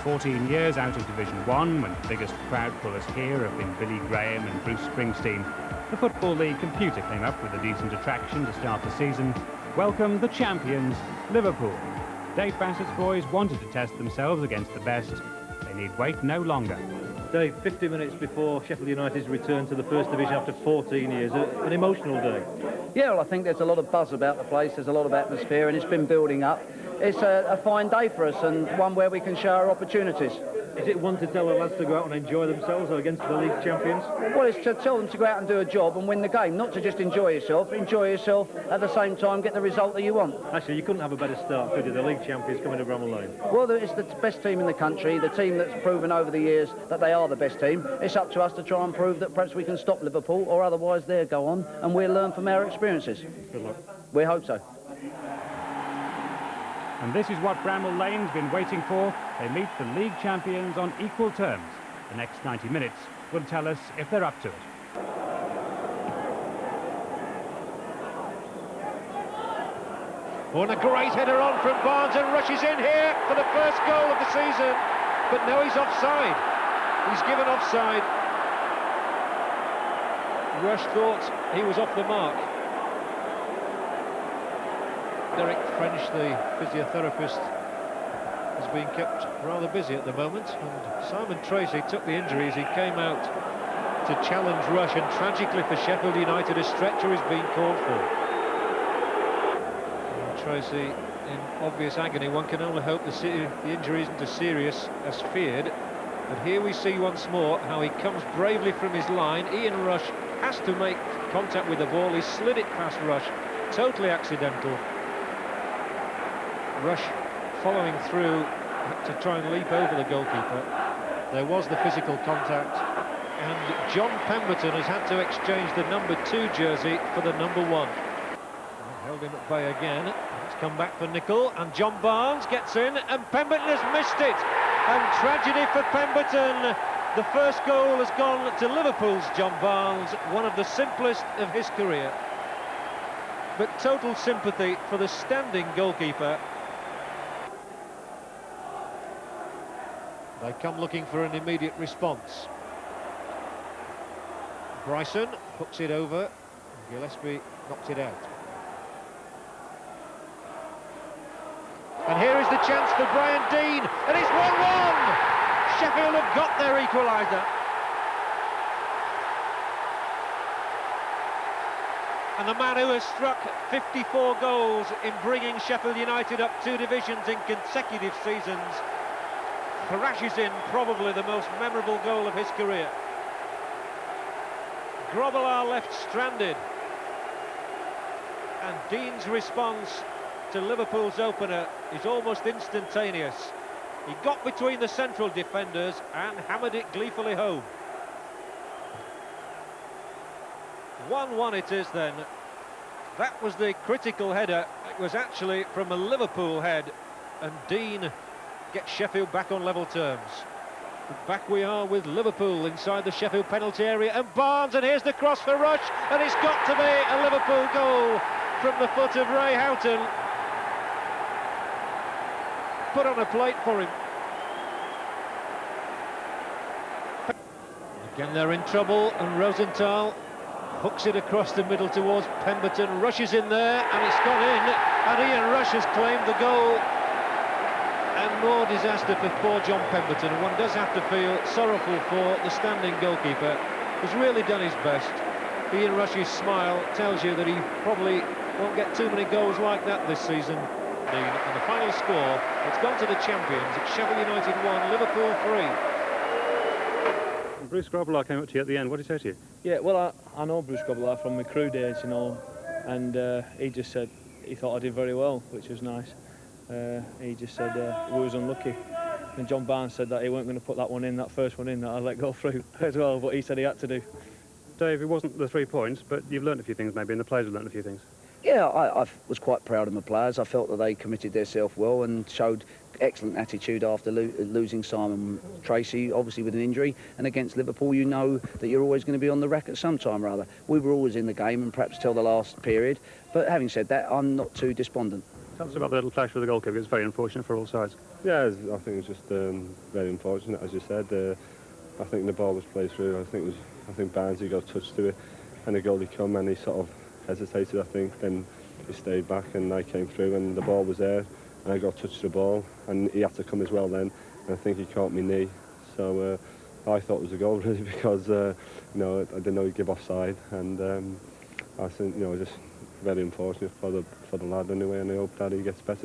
14 years out of Division 1, when the biggest crowd pullers here have been Billy Graham and Bruce Springsteen, the Football League computer came up with a decent attraction to start the season. Welcome the champions, Liverpool. Dave Bassett's boys wanted to test themselves against the best. They need wait no longer. Dave, 50 minutes before Sheffield United's return to the First Division after 14 years, an emotional day. Yeah, well, I think there's a lot of buzz about the place, there's a lot of atmosphere, and it's been building up. It's a fine day for us, and one where we can show our opportunities. Is it one to tell the lads to go out and enjoy themselves against the league champions? Well, it's to tell them to go out and do a job and win the game, not to just enjoy yourself at the same time, get the result that you want. Actually, you couldn't have a better start, could you? The league champions coming to Bramall Lane. Well, it's the best team in the country, the team that's proven over the years that they are the best team. It's up to us to try and prove that perhaps we can stop Liverpool, or otherwise they'll go on, and we'll learn from our experiences. Good luck. We hope so. And this is what Bramall Lane's been waiting for. They meet the league champions on equal terms. The next 90 minutes will tell us if they're up to it. Oh, and a great header on from Barnes, and rushes in here for the first goal of the season. But no, he's offside. He's given offside. Rush thought he was off the mark. Derek French, the physiotherapist, has been kept rather busy at the moment, and Simon Tracey took the injury as he came out to challenge Rush, and tragically for Sheffield United a stretcher is being called for. And Tracey in obvious agony. One can only hope the injury isn't as serious as feared, but here we see once more how he comes bravely from his line. Ian Rush has to make contact with the ball. He slid it past Rush, totally accidental. Rush following through to try and leap over the goalkeeper. There was the physical contact, and John Pemberton has had to exchange the number 2 jersey for the number 1. Held him at bay again. It's come back for Nicol, and John Barnes gets in, and Pemberton has missed it. And tragedy for Pemberton. The first goal has gone to Liverpool's John Barnes, one of the simplest of his career. But total sympathy for the standing goalkeeper. They come looking for an immediate response. Bryson hooks it over. Gillespie knocks it out. And here is the chance for Brian Deane, and it's 1-1! Sheffield have got their equaliser. And the man who has struck 54 goals in bringing Sheffield United up 2 divisions in consecutive seasons thrashes in probably the most memorable goal of his career. Grobbelaar left stranded, and Deane's response to Liverpool's opener is almost instantaneous. He got between the central defenders and hammered it gleefully home. 1-1 it is then. That was the critical header. It was actually from a Liverpool head, and Deane gets Sheffield back on level terms. But back we are with Liverpool inside the Sheffield penalty area, and Barnes, and here's the cross for Rush, and it's got to be a Liverpool goal from the foot of Ray Houghton. Put on a plate for him. Again they're in trouble, and Rosenthal hooks it across the middle towards Pemberton, rushes in there, and it's gone in, and Ian Rush has claimed the goal. And more disaster for poor John Pemberton. One does have to feel sorrowful for the standing goalkeeper, who's really done his best. Ian Rush's smile tells you that he probably won't get too many goals like that this season. And the final score, it's gone to the champions. It's Sheffield United 1, Liverpool 3. Bruce Grobbelaar came up to you at the end. What did he say to you? Yeah, well, I know Bruce Grobbelaar from my crew days, you know, and he just said he thought I did very well, which was nice. He just said we was unlucky. And John Barnes said that he weren't going to put that one in, that first one in, that I let go through as well, but he said he had to do. Dave, it wasn't the 3 points, but you've learned a few things maybe, and the players have learned a few things. Yeah, I was quite proud of my players. I felt that they committed themselves well and showed excellent attitude after losing Simon Tracey, obviously with an injury. And against Liverpool, you know that you're always going to be on the rack at some time or other. We were always in the game, and perhaps till the last period. But having said that, I'm not too despondent. Tell us about the little clash with the goalkeeper. It was very unfortunate for all sides. Yeah, I think it was just very unfortunate, as you said. I think the ball was played through. I think Barnes, he got touched to it, and the goalie come and he sort of hesitated. I think then he stayed back and I came through and the ball was there, and I got touched to the ball, and he had to come as well then. And I think he caught my knee, so I thought it was a goal really because you know, I didn't know he'd give offside, and I think, you know, just very unfortunate for the lad anyway, and I hope that he gets better.